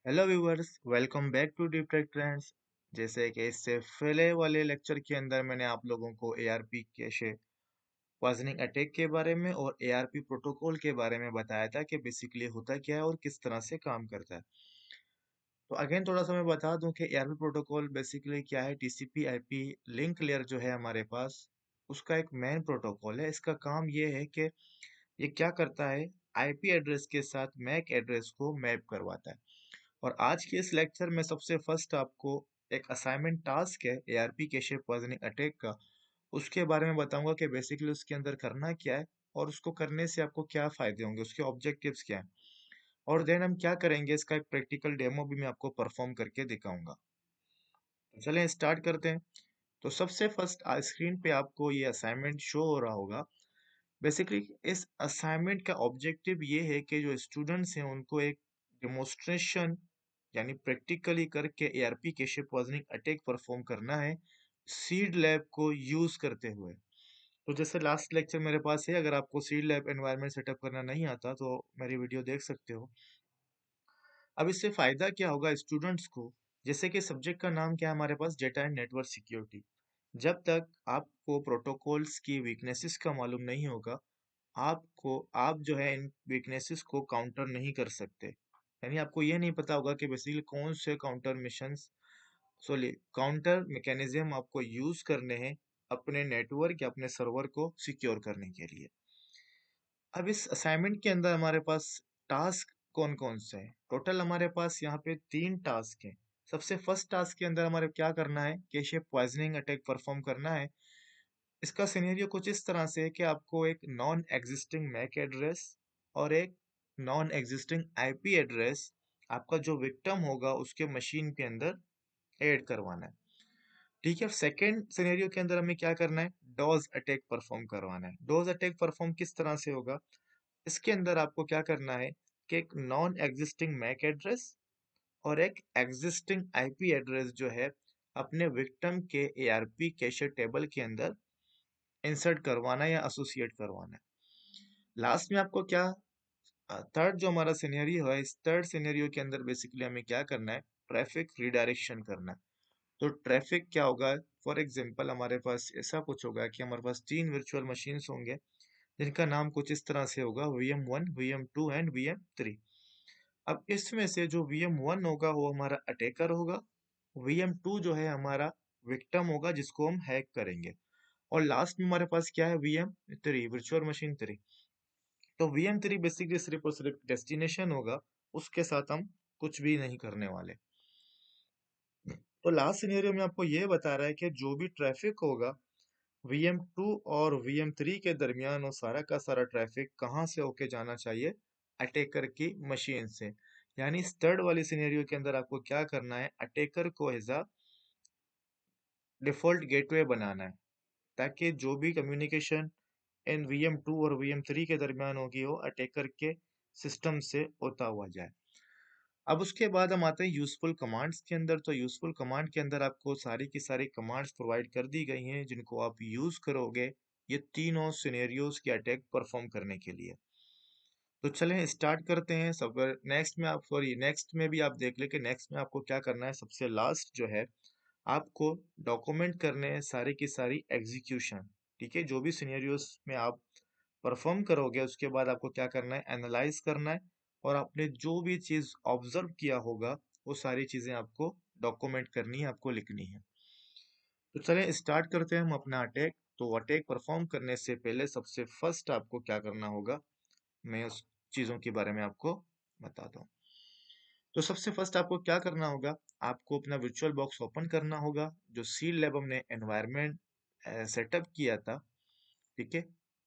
Hello viewers, welcome back to deep tech trends. जैसे कि इससे पहले वाले लेक्चर के अंदर मैंने आप लोगों को एआरपी कैशे पॉइजनिंग अटैक के बारे में और एआरपी प्रोटोकॉल के बारे में बताया था कि बेसिकली होता क्या है और किस तरह से काम करता है। तो अगेन थोड़ा सा मैं बता दूं कि एआरपी प्रोटोकॉल बेसिकली क्या है। टीसीपी आईपी लिंक लेयर जो है हमारे पास, उसका एक मेन प्रोटोकॉल है। इसका काम ये है कि ये क्या करता है, आईपी एड्रेस के साथ मैक एड्रेस को मैप करवाता है। और आज के इस लेक्चर में सबसे फर्स्ट आपको एक असाइनमेंट टास्क है एआरपी कैशे पॉइजनिंग अटैक का, उसके बारे में बताऊंगा कि बेसिकली उसके अंदर करना क्या है और उसको करने से आपको क्या फायदे होंगे, उसके ऑब्जेक्टिव्स क्या हैं। और देन हम क्या करेंगे, इसका एक प्रैक्टिकल डेमो भी मैं आपको परफॉर्म करके दिखाऊंगा। तो चलें स्टार्ट करते हैं। तो सबसे फर्स्ट स्क्रीन पे आपको ये असाइनमेंट शो हो रहा होगा। बेसिकली इस असाइनमेंट का ऑब्जेक्टिव ये है कि जो स्टूडेंट्स हैं उनको एक डेमोन्स्ट्रेशन यानी प्रैक्टिकली करके ARP cache poisoning attack perform करना है सीड लैब को यूज करते हुए। तो जैसे लास्ट लेक्चर मेरे पास है, अगर आपको सीड लैब एनवायरनमेंट सेटअप करना नहीं आता तो मेरी वीडियो देख सकते हो। अब इससे फायदा क्या होगा स्टूडेंट्स को, जैसे कि सब्जेक्ट का नाम क्या है हमारे पास, डेटा एंड नेटवर्क सिक्योरिटी। जब तक आपको प्रोटोकॉल्स की वीकनेसेस का मालूम नहीं होगा, आप जो है इन वीकनेसेस को काउंटर नहीं कर सकते। यानी आपको ये नहीं पता होगा कि बेसिकली कौन से counter missions, sorry counter mechanism आपको यूज करने हैं अपने नेटवर्क या अपने सर्वर को सिक्योर करने के लिए। अब इस असाइनमेंट के अंदर हमारे पास टास्क कौन कौन से हैं, टोटल हमारे पास यहाँ पे 3 टास्क हैं। सबसे फर्स्ट टास्क के अंदर हमारे क्या करना है, कैशे पॉइजनिंग अटैक परफॉर्म करना है। इसका सिनेरियो कुछ इस तरह से है कि आपको एक नॉन एग्जिस्टिंग मैक एड्रेस और एक नॉन एग्जिस्टिंग आईपी एड्रेस आपका जो विक्टिम होगा उसके मशीन के अंदर ऐड करवाना है। ठीक है, सेकेंड सिनेरियो के अंदर हमें क्या करना है, डॉज अटैक परफॉर्म करवाना है। डॉज अटैक परफॉर्म किस तरह से होगा, इसके अंदर आपको क्या करना है कि एक नॉन एग्जिस्टिंग मैक एड्रेस और एक एग्जिस्टिंग आईपी एड्रेस जो है अपने विक्टिम के एआरपी कैशे टेबल के अंदर इंसर्ट करवाना है या एसोसिएट करवाना है। लास्ट में आपको क्या, थर्ड जो हमारा सिनेरियो है, इस थर्ड सिनेरियो के अंदर बेसिकली हमें क्या करना है, ट्रैफिक रिडायरेक्शन करना है। तो ट्रैफिक क्या होगा, फॉर एग्जांपल हमारे पास ऐसा कुछ होगा कि हमारे पास 3 वर्चुअल मशीन्स होंगे जिनका नाम कुछ इस तरह से होगा, VM1, VM2 एंड VM3। अब इसमें से जो VM1 होगा वो हमारा अटैकर होगा, VM2 जो है हमारा विक्टिम होगा जिसको हम हैक करेंगे, और लास्ट में हमारे पास क्या है, VM3, वर्चुअल मशीन 3। तो VM3 बेसिकली सिर्फ और सिर्फ डेस्टिनेशन होगा, उसके साथ हम कुछ भी नहीं करने वाले। तो लास्ट सिनेरियो में आपको ये बता रहा है कि जो भी ट्रैफिक होगा VM2 और VM3 के दरमियान, वो सारा का सारा ट्रैफिक कहाँ से होके जाना चाहिए, अटैकर की मशीन से। यानी इस थर्ड वाली सिनेरियो के अंदर आपको क्या करना है, अटैकर को एज अ डिफॉल्ट गेटवे बनाना है ताकि जो भी कम्युनिकेशन इन VM2 और VM3 के दरमियान होगी वो अटैकर के सिस्टम से होता हुआ जाए। अब उसके बाद हम आते हैं यूजफुल कमांड्स के अंदर। तो यूजफुल कमांड के अंदर आपको सारी की सारी कमांड्स प्रोवाइड कर दी गई हैं जिनको आप यूज करोगे ये तीनों सिनेरियोज के अटैक परफॉर्म करने के लिए। तो चलें स्टार्ट करते हैं। सब नेक्स्ट में आप, सॉरी नेक्स्ट में भी आप देख ले कि नेक्स्ट में आपको क्या करना है, सबसे लास्ट जो है आपको डॉक्यूमेंट करने हैं सारी की सारी एग्जीक्यूशन। ठीक है, जो भी सिनेरियोस में आप परफॉर्म करोगे उसके बाद आपको क्या करना है, एनालाइज करना है और आपने जो भी चीज ऑब्जर्व किया होगा वो सारी चीजें आपको डॉक्यूमेंट करनी है, आपको लिखनी है। तो चलें स्टार्ट करते हैं हम अपना अटैक। तो अटैक परफॉर्म करने से पहले सबसे फर्स्ट आपको क्या करना होगा, मैं उस चीजों के बारे में आपको बताता हूँ। तो सबसे फर्स्ट आपको क्या करना होगा, आपको अपना वर्चुअल बॉक्स ओपन करना होगा जो सी लैब हमने एनवायरनमेंट सेटअप किया था। ठीक है,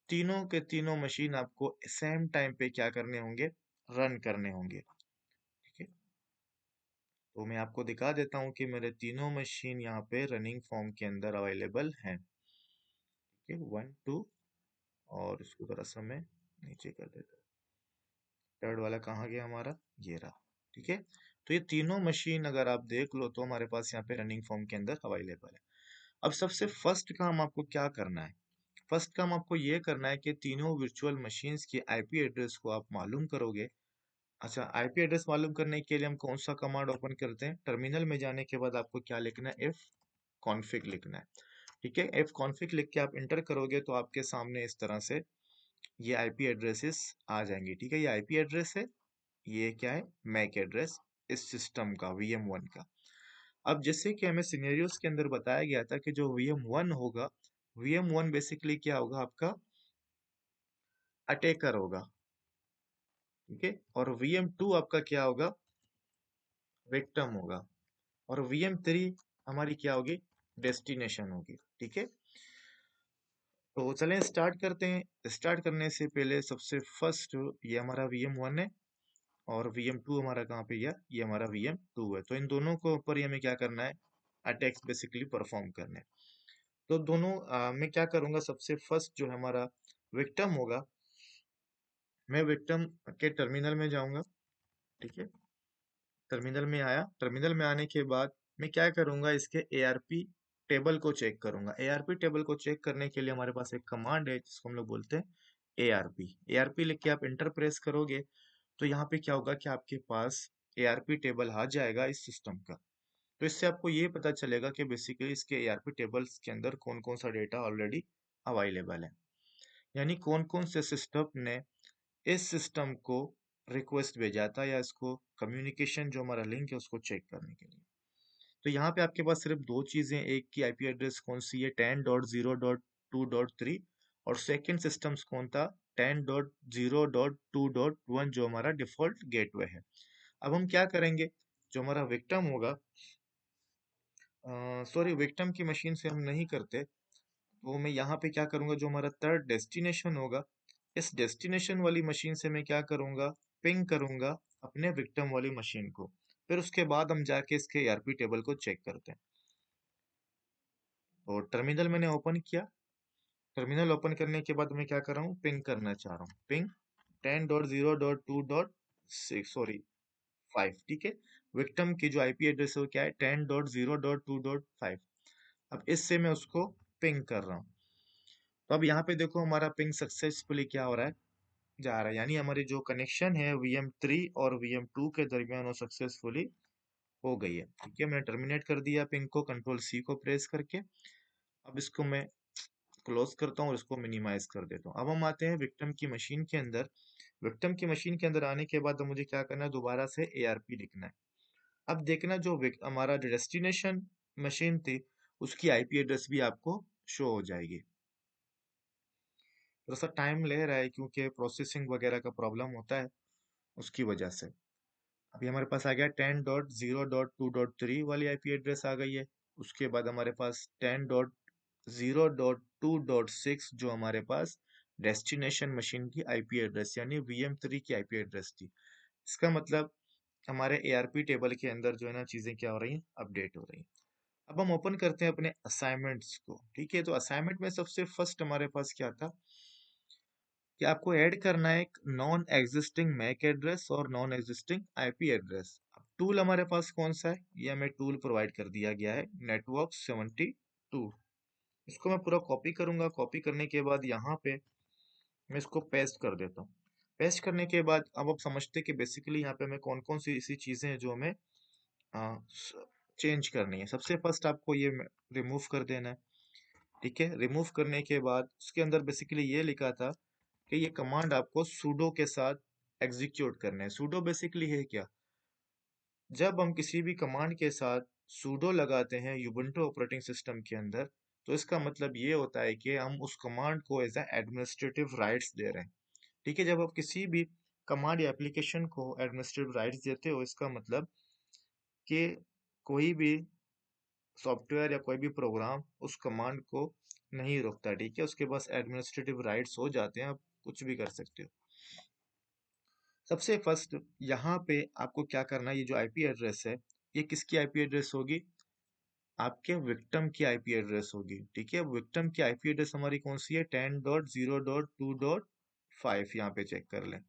तीनों के तीनों मशीन आपको सेम टाइम पे क्या करने होंगे, रन करने होंगे। ठीक है, तो मैं आपको दिखा देता हूँ कि मेरे तीनों मशीन यहाँ पे रनिंग फॉर्म के अंदर अवेलेबल हैं। ठीक है, 1 2, और इसको थोड़ा सा मैं नीचे कर देता हूँ। थर्ड वाला कहाँ गया हमारा, ये रहा। ठीक है, तो ये तीनों मशीन अगर आप देख लो तो हमारे पास यहाँ पे रनिंग फॉर्म के अंदर अवेलेबल है। अब सबसे फर्स्ट काम आपको क्या करना है, फर्स्ट काम आपको ये करना है कि तीनों वर्चुअल मशीन्स की आईपी एड्रेस को आप मालूम करोगे। अच्छा, आईपी एड्रेस मालूम करने के लिए हम कौन सा कमांड ओपन करते हैं? टर्मिनल में जाने के बाद आपको क्या लिखना है? एफ कॉन्फिग लिखना है। ठीक है, एफ कॉन्फिग लिख के आप इंटर करोगे तो आपके सामने इस तरह से ये आईपी एड्रेसेस आ जाएंगी। ठीक है, ये आईपी एड्रेस है, ये क्या है? मैक एड्रेस इस सिस्टम का, VM1 का। अब जैसे कि हमें सिनेरियोस के अंदर बताया गया था कि जो VM1 होगा, VM1 बेसिकली क्या होगा? आपका अटैकर होगा। ठीक है, और VM2 आपका क्या होगा? विक्टिम होगा। और VM3 हमारी क्या होगी? डेस्टिनेशन होगी। ठीक है, तो चलें स्टार्ट करते हैं। स्टार्ट करने से पहले सबसे फर्स्ट ये हमारा VM1 है और VM2 हमारा कहाँ पे गया? ये हमारा VM2 है। तो इन दोनों को ऊपर ही हमें क्या करना है? अटैक्स बेसिकली परफॉर्म करने हैं। तो दोनों मैं क्या करूंगा? सबसे फर्स्ट जो हमारा विक्टिम होगा, मैं विक्टिम के टर्मिनल में जाऊंगा। ठीक है, टर्मिनल में आया। टर्मिनल में आने के बाद मैं क्या करूंगा? इसके एआरपी टेबल को चेक करूंगा। एआरपी टेबल को चेक करने के लिए हमारे पास एक कमांड है जिसको हम लोग बोलते हैं एआरपी। एआरपी लिख के आप इंटर प्रेस करोगे तो यहाँ पे क्या होगा कि आपके पास एआरपी टेबल आ जाएगा इस सिस्टम का। तो इससे आपको ये पता चलेगा कि बेसिकली इसके एआरपी टेबल्स के अंदर कौन कौन सा डेटा ऑलरेडी अवेलेबल है, यानी कौन कौन से सिस्टम ने इस सिस्टम को रिक्वेस्ट भेजा था या इसको कम्युनिकेशन जो हमारा लिंक है उसको चेक करने के लिए। तो यहाँ पे आपके पास सिर्फ दो चीजें, एक की आईपी एड्रेस कौन सी है? 10.0.2.3, और सेकंड सिस्टम्स कौन था? 10.0.2.1 जो हमारा डिफॉल्ट गेटवे है। अब हम क्या करेंगे? जो हमारा विक्टिम होगा, सॉरी विक्टिम की मशीन से हम नहीं करते, तो मैं यहाँ पे क्या करूंगा? जो हमारा थर्ड डेस्टिनेशन होगा, इस डेस्टिनेशन वाली मशीन से मैं क्या करूंगा? पिंग करूंगा अपने विक्टिम वाली मशीन को। फिर उसके बाद हम जाके इसके ईआरपी टेबल को चेक करते हैं। और टर्मिनल मैंने ओपन किया। टर्मिनल ओपन करने के बाद मैं क्या कर रहा हूँ? पिंग करना चाह रहा हूँ। Ping 10.0.2.6 sorry 5। ठीक है, विक्टिम की जो आईपी एड्रेस है वो क्या है? 10.0.2.5। अब इससे मैं उसको पिंग कर रहा हूँ। तो अब यहाँ पे देखो हमारा पिंग सक्सेसफुली क्या हो रहा है? जा रहा है, यानी हमारी जो कनेक्शन है VM3 और VM2 के दरमियान वो सक्सेसफुली हो गई है। ठीक है, मैंने टर्मिनेट कर दिया पिंग को कंट्रोल C को प्रेस करके। अब इसको मैं क्लोज करता हूँ और इसको मिनिमाइज कर देता हूँ। अब हम आते हैं विक्टिम की मशीन के अंदर। विक्टिम की मशीन के अंदर आने के बाद मुझे क्या करना है? दोबारा से एआरपी लिखना है। अब देखना जो हमारा डेस्टिनेशन मशीन थी उसकी आईपी एड्रेस भी आपको शो हो जाएगी। थोड़ा सा टाइम ले रहा है क्योंकि प्रोसेसिंग वगैरह का प्रॉब्लम होता है, उसकी वजह से। अभी हमारे पास आ गया 10.0.2.3 वाली आईपी एड्रेस आ गई है। उसके बाद हमारे पास 10.0.2.6 जो हमारे पास डेस्टिनेशन मशीन की आईपी एड्रेस यानी VM3 की आईपी एड्रेस थी। इसका मतलब हमारे एआरपी टेबल के अंदर जो है ना चीजें क्या हो रही हैं? अपडेट हो रही हैं। अब हम ओपन करते हैं अपने असाइनमेंट्स को। ठीक है, तो असाइनमेंट में सबसे फर्स्ट हमारे पास क्या था कि आपको ऐड करना है एक नॉन एग्जिस्टिंग मैक एड्रेस और नॉन एग्जिस्टिंग आईपी एड्रेस। अब टूल हमारे पास कौन सा है? ये हमें टूल प्रोवाइड कर दिया गया है नेटवर्क 72। इसको मैं पूरा कॉपी करूंगा। कॉपी करने के बाद यहाँ पे मैं इसको पेस्ट कर देता हूँ। पेस्ट करने के बाद अब आप समझते कि बेसिकली यहाँ पे हमें कौन कौन सी ऐसी चीजें हैं जो हमें चेंज करनी है। सबसे फर्स्ट आपको ये रिमूव कर देना है। ठीक है, रिमूव करने के बाद उसके अंदर बेसिकली ये लिखा था कि ये कमांड आपको sudo के साथ एग्जीक्यूट करना है। sudo बेसिकली है क्या? जब हम किसी भी कमांड के साथ sudo लगाते हैं ubuntu ऑपरेटिंग सिस्टम के अंदर, तो इसका मतलब ये होता है कि हम उस कमांड को एज एडमिनिस्ट्रेटिव राइट्स दे रहे हैं। ठीक है, जब आप किसी भी कमांड या एप्लीकेशन को एडमिनिस्ट्रेटिव राइट्स देते हो, इसका मतलब कि कोई भी सॉफ्टवेयर या कोई भी प्रोग्राम उस कमांड को नहीं रोकता। ठीक है, उसके पास एडमिनिस्ट्रेटिव राइट्स हो जाते हैं, आप कुछ भी कर सकते हो। सबसे फर्स्ट यहाँ पे आपको क्या करना है? ये जो आईपी एड्रेस है ये किसकी आईपी एड्रेस होगी? आपके विक्टिम की आईपी एड्रेस होगी। ठीक है, विक्टिम की आईपी एड्रेस हमारी कौन सी है? 10.0.2.5। यहाँ पे चेक कर लें।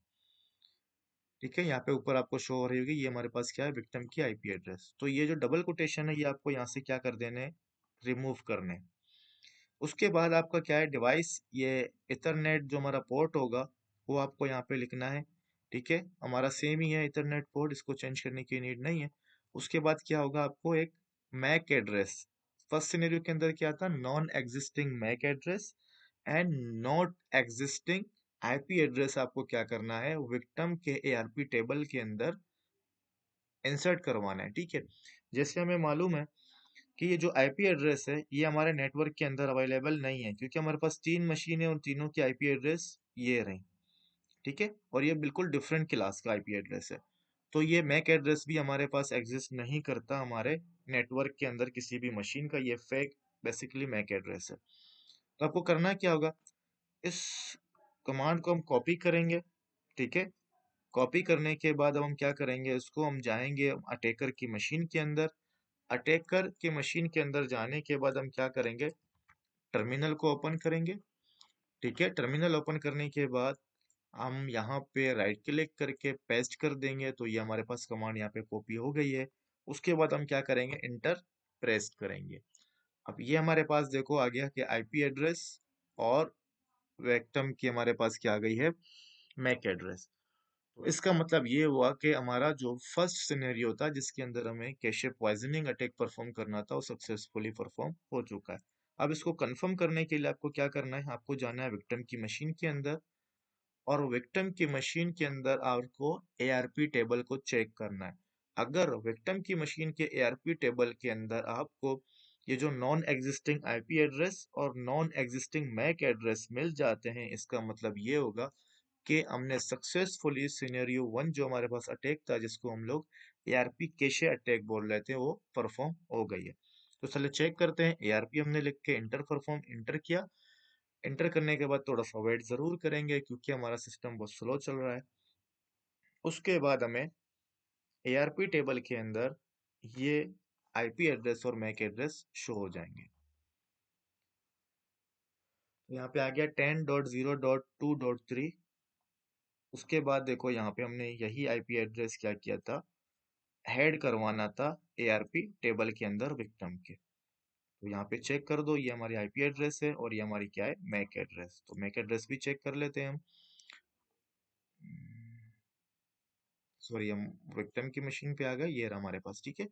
ठीक है, यहाँ पे ऊपर आपको शो हो रही होगी, ये हमारे पास क्या है? विक्टिम की आईपी एड्रेस। तो ये जो डबल कोटेशन है ये आपको यहाँ से क्या कर देने? रिमूव करने। उसके बाद आपका क्या है? डिवाइस, ये इथरनेट जो हमारा पोर्ट होगा वो आपको यहाँ पे लिखना है ठीक है, हमारा सेम ही है इथरनेट पोर्ट, इसको चेंज करने की नीड नहीं है। उसके बाद क्या होगा, आपको एक मैक एड्रेस, फर्स्ट सिनेरियो के अंदर क्या था, non existing MAC address and not existing IP address आपको क्या करना है, विक्टिम के एआरपी टेबल के अंदर इंसर्ट करवाना है। ठीक है, जैसे हमें मालूम है कि ये जो आईपी एड्रेस है ये हमारे नेटवर्क के अंदर अवेलेबल नहीं है, क्योंकि हमारे पास 3 मशीन है और तीनों की आईपी एड्रेस ये रही। ठीक है, और ये बिल्कुल डिफरेंट क्लास का आईपी एड्रेस है, तो ये मैक एड्रेस भी हमारे पास एग्जिस्ट नहीं करता हमारे नेटवर्क के अंदर किसी भी मशीन का, ये फेक बेसिकली मैक एड्रेस है। तो आपको करना क्या होगा, इस कमांड को हम कॉपी करेंगे। ठीक है, कॉपी करने के बाद अब हम क्या करेंगे, इसको हम जाएंगे अटैकर की मशीन के अंदर। अटैकर के मशीन के अंदर जाने के बाद हम क्या करेंगे, टर्मिनल को ओपन करेंगे। ठीक है, टर्मिनल ओपन करने के बाद हम यहाँ पे राइट क्लिक करके पेस्ट कर देंगे, तो ये हमारे पास कमांड यहाँ पे कॉपी हो गई है। उसके बाद हम क्या करेंगे, इंटर प्रेस करेंगे। अब ये हमारे पास देखो आ गया कि आईपी एड्रेस और वेक्टम की हमारे पास क्या आ गई है, मैक एड्रेस। तो इसका मतलब ये हुआ कि हमारा जो फर्स्ट सिनेरियो था जिसके अंदर हमें कैशे पॉइजनिंग अटैक परफॉर्म करना था वो सक्सेसफुली परफॉर्म हो चुका है। अब इसको कंफर्म करने के लिए आपको क्या करना है, आपको जाना है विक्टिम की मशीन के अंदर, और विक्टिम की मशीन के अंदर आपको एआरपी टेबल को चेक करना है। अगर विक्टिम की मशीन के एआरपी टेबल के अंदर आपको ये जो नॉन एग्जिस्टिंग आईपी एड्रेस और नॉन एग्जिस्टिंग मैक एड्रेस मिल जाते हैं, इसका मतलब ये होगा कि हमने सक्सेसफुली सिनेरियो 1 जो हमारे पास अटैक था जिसको हम लोग एआरपी कैशे अटैक बोल रहे थे, वो परफॉर्म हो गई है। तो चलिए चेक करते हैं, एआरपी हमने लिख के इंटर परफॉर्म इंटर किया। इंटर करने के बाद थोड़ा सा वेट जरूर करेंगे क्योंकि हमारा सिस्टम बहुत स्लो चल रहा है। उसके बाद हमें एआरपी टेबल के अंदर ये आईपी एड्रेस और मैक एड्रेस शो हो जाएंगे। तो यहाँ पे आ गया 10.0.2.3। उसके बाद देखो यहाँ पे हमने यही आईपी एड्रेस क्या किया था, हेड करवाना था एआरपी टेबल के अंदर विक्टिम के। तो यहाँ पे चेक कर दो, ये हमारी आईपी एड्रेस है और ये हमारी क्या है, मैक एड्रेस। तो मैक एड्रेस भी चेक कर लेते हैं हम। सॉरी, हम विक्टिम की मशीन पे आ गए, ये रहा हमारे पास। ठीक है,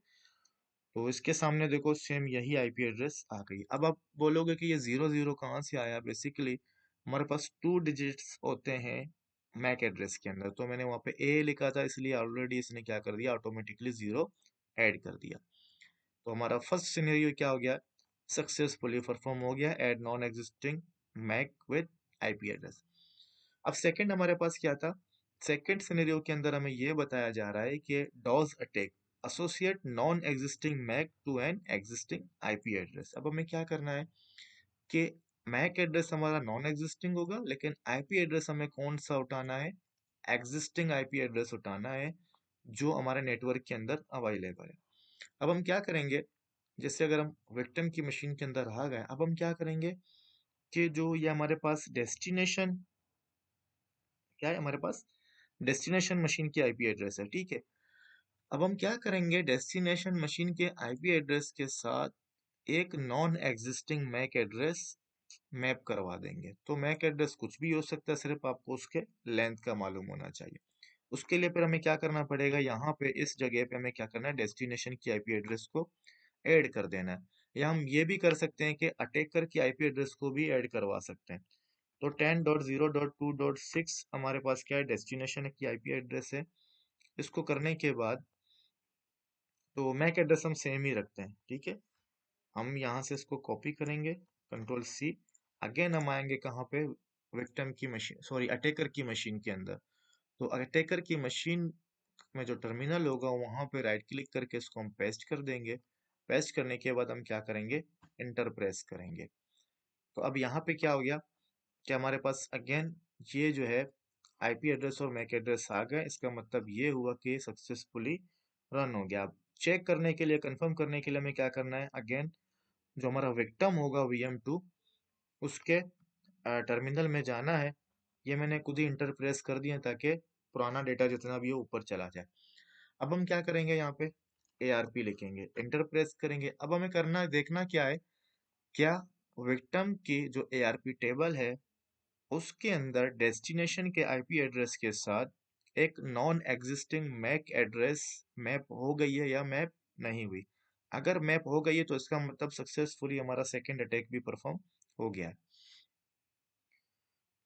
तो इसके सामने देखो सेम यही आईपी एड्रेस आ गई। अब आप बोलोगे कि ये 00 कहाँ से आया, बेसिकली हमारे पास 2 डिजिट्स होते हैं मैक एड्रेस के अंदर, तो मैंने वहाँ पे ए लिखा था इसलिए ऑलरेडी इसने क्या कर दिया, ऑटोमेटिकली 0 ऐड कर दिया। तो हमारा फर्स्ट सिनेरियो क्या हो गया, सक्सेसफुली परफॉर्म हो गया, add non existing MAC with IP address. अब सेकंड हमारे पास क्या था, सेकंड सिनेरियो के अंदर हमें ये बताया जा रहा है कि DoS attack associate non existing MAC to an existing IP address. अब हमें क्या करना है कि मैक एड्रेस हमारा नॉन एग्जिस्टिंग होगा, लेकिन आईपी एड्रेस हमें कौन सा उठाना है, एग्जिस्टिंग आईपी एड्रेस उठाना है जो हमारे नेटवर्क के अंदर अवेलेबल है। अब हम क्या करेंगे, जैसे अगर हम विक्टिम की मशीन के अंदर आ गए, अब हम क्या करेंगे कि जो ये हमारे पास डेस्टिनेशन क्या है, हमारे पास डेस्टिनेशन मशीन की आईपी एड्रेस है। ठीक है, अब हम क्या करेंगे, डेस्टिनेशन मशीन के आईपी एड्रेस के साथ एक non existing MAC address map करवा देंगे। तो मैक एड्रेस कुछ भी हो सकता है, सिर्फ आपको उसके लेंथ का मालूम होना चाहिए। उसके लिए फिर हमें क्या करना पड़ेगा, यहाँ पे इस जगह पे हमें क्या करना है, डेस्टिनेशन की आईपी एड्रेस को ऐड कर देना है। या हम ये भी कर सकते हैं कि अटैकर की आईपी एड्रेस को भी ऐड करवा सकते हैं। तो 10.0.2.6 हमारे पास क्या है, डेस्टिनेशन की आईपी एड्रेस है। इसको करने के बाद तो मैक एड्रेस हम सेम ही रखते हैं। ठीक है, हम यहाँ से इसको कॉपी करेंगे, कंट्रोल सी। अगेन हम आएंगे कहाँ पे, विक्टिम की मशीन, सॉरी अटैकर की मशीन के अंदर। तो अटैकर की मशीन में जो टर्मिनल होगा वहां पे राइट क्लिक करके इसको हम पेस्ट कर देंगे। पेस्ट करने के बाद हम क्या करेंगे, इंटर प्रेस करेंगे। तो अब यहाँ पे क्या हो गया कि हमारे पास अगेन ये जो है आईपी एड्रेस और मैक एड्रेस आ गए। इसका मतलब ये हुआ कि सक्सेसफुली रन हो गया। अब चेक करने के लिए, कंफर्म करने के लिए हमें क्या करना है, अगेन जो हमारा विक्टिम होगा VM2 उसके टर्मिनल में जाना है। ये मैंने खुद ही इंटर प्रेस कर दिया ताकि पुराना डेटा जितना भी हो ऊपर चला जाए। अब हम क्या करेंगे, यहाँ पे ARP लिखेंगे, इंटर प्रेस करेंगे। अब हमें करना देखना क्या है, क्या विक्टिम की जो ARP टेबल है उसके अंदर डेस्टिनेशन के आईपी एड्रेस के साथ एक non existing MAC address map हो गई है या मैप नहीं हुई। अगर मैप हो गई है तो इसका मतलब सक्सेसफुली हमारा सेकंड अटैक भी परफॉर्म हो गया है।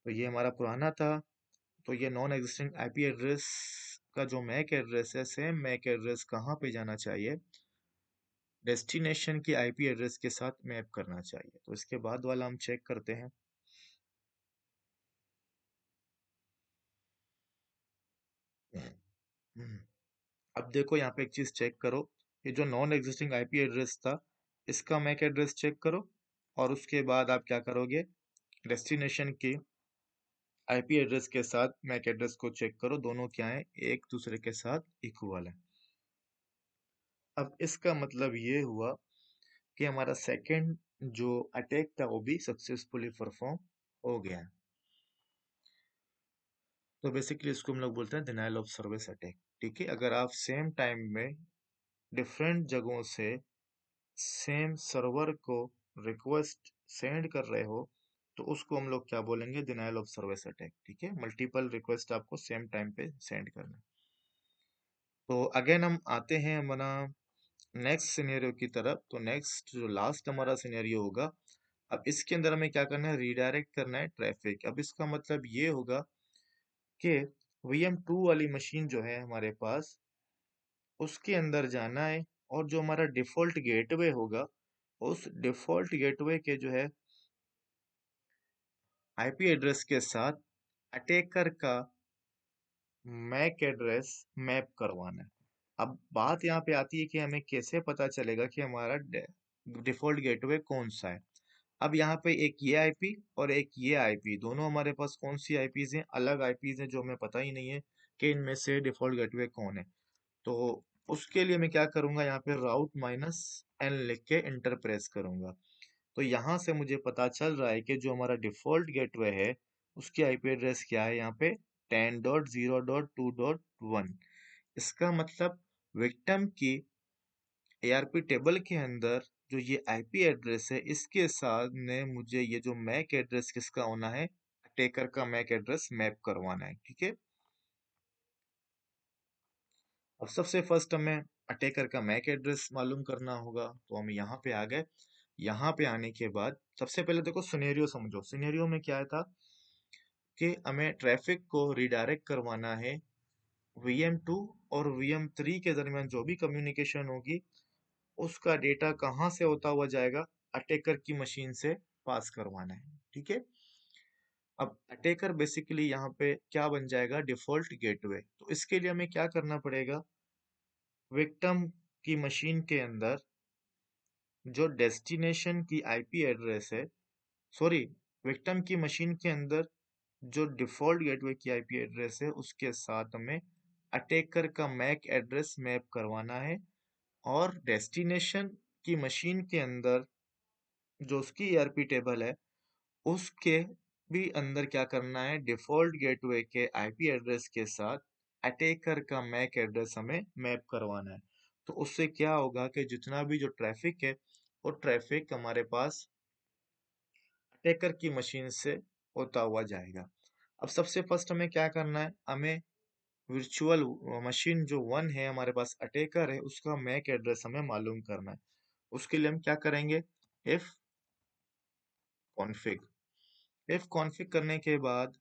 तो ये हमारा पुराना था। तो ये नॉन एग्जिस्टिंग आईपी एड्रेस का जो मैक एड्रेस है, सेम मैक एड्रेस कहाँ पे जाना चाहिए, डेस्टिनेशन की आईपी एड्रेस के साथ मैप करना चाहिए। तो इसके बाद वाला हम चेक करते हैं। अब देखो यहाँ पे एक चीज चेक करो, ये जो नॉन एग्जिस्टिंग आईपी एड्रेस था इसका मैक एड्रेस चेक करो, और उसके बाद आप क्या करोगे, डेस्टिनेशन की आईपी एड्रेस के साथ मैक एड्रेस को चेक करो, दोनों क्या है, एक दूसरे के साथ इक्वल है। अब इसका मतलब ये हुआ कि हमारा सेकंड जो अटैक था वो भी सक्सेसफुली परफॉर्म हो गया है। तो बेसिकली इसको हम लोग बोलते हैं डिनायल ऑफ सर्विस अटैक। ठीक है, अगर आप सेम टाइम में डिफरेंट जगहों से सेम सर्वर को रिक्वेस्ट सेंड कर रहे हो तो उसको हम लोग क्या बोलेंगे, डिनायल ऑफ सर्विस अटैक। ठीक है, मल्टीपल रिक्वेस्ट आपको सेम टाइम पे सेंड करना है। तो अगेन हम आते हैं हमारा नेक्स्ट सिनेरियो की तरफ। तो नेक्स्ट जो लास्ट हमारा सिनेरियो होगा, अब इसके अंदर हमें क्या करना है, रीडायरेक्ट करना है ट्रैफिक। अब इसका मतलब ये होगा कि VM2 वाली मशीन जो है हमारे पास, उसके अंदर जाना है, और जो हमारा डिफॉल्ट गेटवे होगा उस डिफॉल्ट गेटवे के जो है आईपी एड्रेस के साथ अटैकर का मैक एड्रेस मैप करवाना है। अब बात यहाँ पे आती है कि हमें कैसे पता चलेगा कि हमारा डिफॉल्ट गेटवे कौन सा है। अब यहाँ पे एक ये आईपी और एक ये आईपी, दोनों हमारे पास कौन सी आईपीज हैं, अलग आईपीज हैं, जो हमें पता ही नहीं है कि इनमें से डिफॉल्ट गेटवे कौन है। तो उसके लिए मैं क्या करूंगा, यहाँ पे राउट-n लिख के इंटर प्रेस करूंगा। तो यहाँ से मुझे पता चल रहा है कि जो हमारा डिफॉल्ट गेटवे है उसकी आईपी एड्रेस क्या है, यहाँ पे 10.0.2.1। इसका मतलब विक्टिम की एआरपी टेबल के अंदर जो ये आईपी एड्रेस है इसके साथ में मुझे ये जो मैक एड्रेस किसका होना है, अटैकर का मैक एड्रेस मैप करवाना है। ठीक है, अब सबसे फर्स्ट हमें अटैकर का मैक एड्रेस मालूम करना होगा। तो हम यहाँ पे आ गए। यहाँ पे आने के बाद सबसे पहले देखो सिनेरियो समझो। सिनेरियो में क्या था कि हमें ट्रैफिक को रिडायरेक्ट करवाना है VM2 और VM3 के दरमियान जो भी कम्युनिकेशन होगी उसका डेटा कहाँ से होता हुआ जाएगा, अटैकर की मशीन से पास करवाना है। ठीक है, अब अटैकर बेसिकली यहाँ पे क्या बन जाएगा, डिफॉल्ट गेटवे। तो इसके लिए हमें क्या करना पड़ेगा, विक्टिम की मशीन के अंदर जो डेस्टिनेशन की आईपी एड्रेस है, सॉरी, विक्टिम की मशीन के अंदर जो डिफॉल्ट गेटवे की आईपी एड्रेस है उसके साथ हमें अटैकर का मैक एड्रेस मैप करवाना है, और डेस्टिनेशन की मशीन के अंदर जो उसकी ईआरपी टेबल है उसके भी अंदर क्या करना है, डिफॉल्ट गेटवे के आईपी एड्रेस के साथ अटैकर का मैक एड्रेस हमें मैप करवाना है। तो उससे क्या होगा कि जितना भी जो ट्रैफिक है वो ट्रैफिक हमारे पास अटैकर की मशीन से होता हुआ जाएगा। अब सबसे फर्स्ट हमें क्या करना है, हमें वर्चुअल मशीन जो 1 है हमारे पास अटैकर है उसका मैक एड्रेस हमें मालूम करना है। उसके लिए हम क्या करेंगे, इफ कॉन्फिग। इफ कॉन्फिग करने के बाद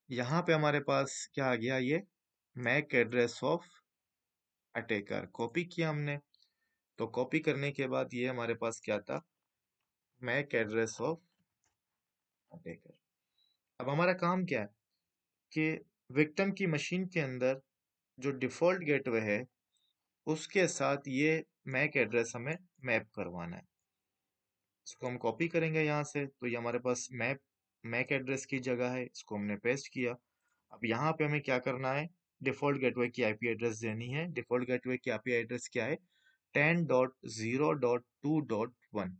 यहाँ पे हमारे पास क्या आ गया, ये MAC address of attacker copy किया हमने। तो कॉपी करने के बाद ये हमारे पास क्या था, मैक एड्रेस ऑफ अटैकर। अब हमारा काम क्या है कि विक्टिम की मशीन के अंदर जो डिफॉल्ट गेटवे है उसके साथ ये मैक एड्रेस हमें मैप करवाना है। इसको हम कॉपी करेंगे यहाँ से, तो ये हमारे पास मैक एड्रेस की जगह है, इसको हमने पेस्ट किया। अब यहाँ पे हमें क्या करना है, डिफॉल्ट गेटवे की आईपी एड्रेस देनी है। डिफॉल्ट गेटवे की आईपी एड्रेस क्या है, 10.0.2.1।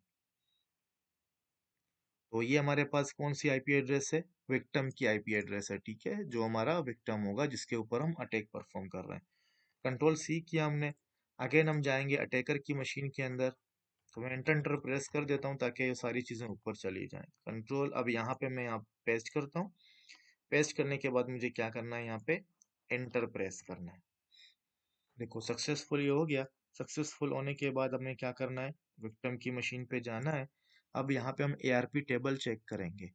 तो ये हमारे पास कौन सी आईपी एड्रेस है, विक्टिम की आईपी एड्रेस है। ठीक है, जो हमारा विक्टिम होगा जिसके ऊपर हम अटैक परफॉर्म कर रहे हैं। कंट्रोल सी किया हमने। अगेन हम जाएंगे अटैकर की मशीन के अंदर। तो मैं एंटर एंटर प्रेस कर देता हूँ ताकि ये सारी चीजें ऊपर चली जाएं। कंट्रोल, अब यहाँ पे मैं यहाँ पेस्ट करता हूँ। पेस्ट करने के बाद मुझे क्या करना है, यहाँ पे एंटर प्रेस करना है। देखो सक्सेसफुल हो गया। सक्सेसफुल होने के बाद हमें क्या करना है, विक्टिम की मशीन पे जाना है। अब यहाँ पे हम एआरपी टेबल चेक करेंगे।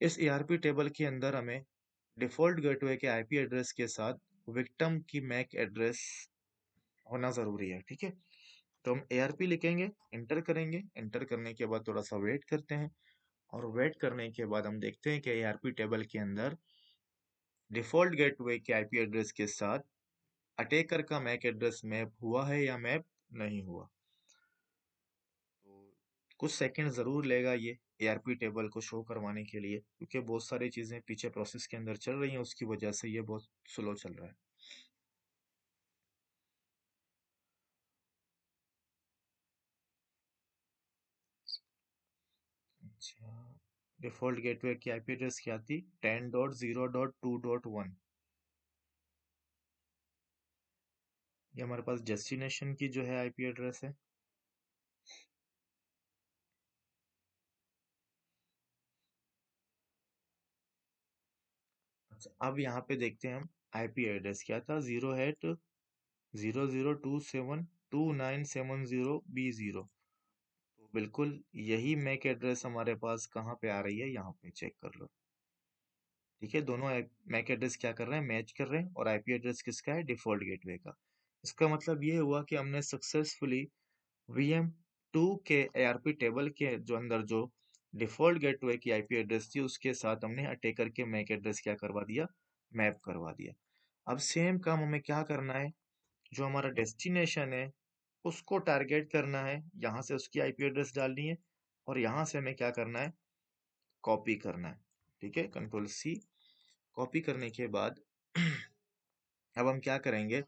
इस एआरपी टेबल के अंदर हमें डिफॉल्ट गेटवे के आईपी एड्रेस के साथ विक्टिम की मैक एड्रेस होना जरूरी है, ठीक है। तो हम एआरपी लिखेंगे, एंटर करेंगे। एंटर करने के बाद थोड़ा सा वेट करते हैं, और वेट करने के बाद हम देखते हैं कि एआरपी टेबल के अंदर डिफॉल्ट गेटवे के आईपी एड्रेस के साथ अटैकर का मैक एड्रेस मैप हुआ है या मैप नहीं हुआ। तो कुछ सेकंड जरूर लेगा ये एआरपी टेबल को शो करवाने के लिए, क्योंकि बहुत सारी चीजें पीछे प्रोसेस के अंदर चल रही हैं, उसकी वजह से ये बहुत स्लो चल रहा है। अच्छा, डिफॉल्ट गेटवे की आईपी एड्रेस क्या थी, 10.0.2.1। ये हमारे पास डेस्टिनेशन की जो है आईपी एड्रेस है। अच्छा, अब यहाँ पे देखते हैं हम आईपी एड्रेस क्या था, 0 है 0 0 2 7 2 9 7 0 B0। तो बिल्कुल यही मैक एड्रेस हमारे पास कहाँ पे आ रही है, यहाँ पे चेक कर लो। ठीक है, दोनों मैक एड्रेस क्या कर रहे हैं, मैच कर रहे हैं, और आईपी एड्रेस किसका है, डिफॉल्ट गेटवे का। इसका मतलब ये हुआ कि हमने सक्सेसफुली VM2 के ARP टेबल के जो अंदर जो डिफॉल्ट गेटवे की आईपी एड्रेस थी, उसके साथ हमने अटैकर के मैक एड्रेस क्या करवा दिया, मैप करवा दिया। अब सेम काम हमें क्या करना है, जो हमारा डेस्टिनेशन है उसको टारगेट करना है, यहाँ से उसकी आईपी एड्रेस डालनी है, और यहाँ से हमें क्या करना है, कॉपी करना है। ठीक है, कंट्रोल C। कॉपी करने के बाद अब हम क्या करेंगे,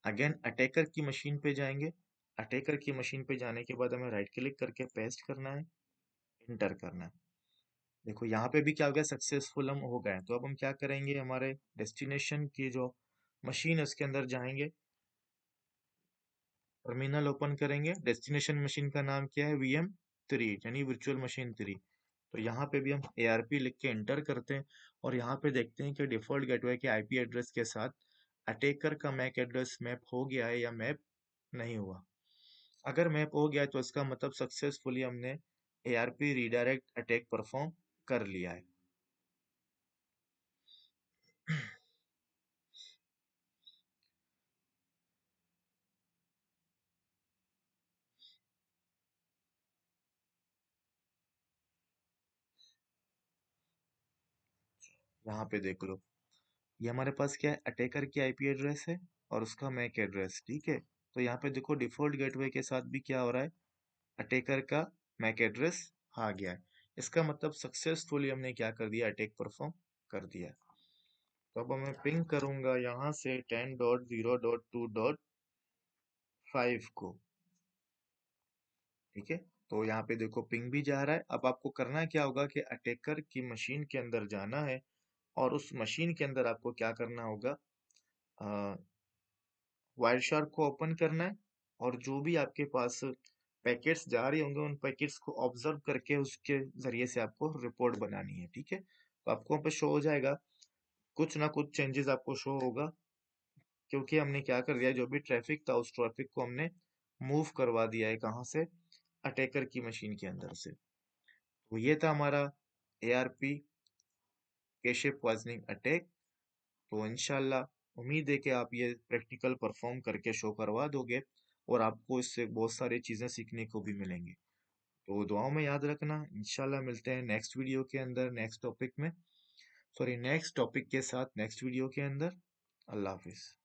अगेन अटैकर की मशीन पे जाएंगे। अटैकर की मशीन पे जाने के बाद हमें राइट क्लिक करके पेस्ट करना है, इंटर करना है। देखो यहाँ पे भी क्या हो गया, सक्सेसफुल हम हो गए। तो अब हम क्या करेंगे, हमारे डेस्टिनेशन की जो मशीन है उसके अंदर जाएंगे, टर्मिनल ओपन करेंगे। डेस्टिनेशन मशीन का नाम क्या है, VM3, यानी वर्चुअल मशीन 3। तो यहाँ पे भी हम ARP लिख के एंटर करते हैं, और यहाँ पे देखते हैं कि डिफॉल्ट गेटवे के आईपी एड्रेस के साथ अटैकर का मैक एड्रेस मैप हो गया है या मैप नहीं हुआ। अगर मैप हो गया है तो इसका मतलब सक्सेसफुली हमने ARP रीडायरेक्ट अटैक परफॉर्म कर लिया है। यहाँ पे देख लो, ये हमारे पास क्या है, अटैकर की आईपी एड्रेस है और उसका मैक एड्रेस, ठीक है। तो यहाँ पे देखो डिफॉल्ट गेटवे के साथ भी क्या हो रहा है, अटैकर का मैक एड्रेस आ गया है। इसका मतलब सक्सेसफुली हमने क्या कर दिया, अटैक परफॉर्म कर दिया। तो अब मैं पिंग करूंगा यहाँ से 10.0.2.5 को। ठीक है, तो यहाँ पे देखो पिंग भी जा रहा है। अब आपको करना क्या होगा कि अटैकर की मशीन के अंदर जाना है, और उस मशीन के अंदर आपको क्या करना होगा, वायर शार्क को ओपन करना है, और जो भी आपके पास पैकेट्स जा रहे होंगे उन पैकेट्स को ऑब्जर्व करके उसके जरिए से आपको रिपोर्ट बनानी है। ठीक है, तो आपको वहाँ पे शो हो जाएगा, कुछ ना कुछ चेंजेस आपको शो होगा, क्योंकि हमने क्या कर दिया, जो भी ट्रैफिक था उस ट्रैफिक को हमने मूव करवा दिया है, कहाँ से, अटैकर की मशीन के अंदर से। तो ये था हमारा ARP कैशे पॉइजनिंग अटैक। तो इंशाल्लाह उम्मीद है कि आप ये प्रैक्टिकल परफॉर्म करके शो करवा दोगे, और आपको इससे बहुत सारी चीज़ें सीखने को भी मिलेंगी। तो दुआओं में याद रखना। इंशाल्लाह मिलते हैं नेक्स्ट वीडियो के अंदर, नेक्स्ट टॉपिक में, सॉरी नेक्स्ट टॉपिक के साथ नेक्स्ट वीडियो के अंदर। अल्लाह हाफिज़।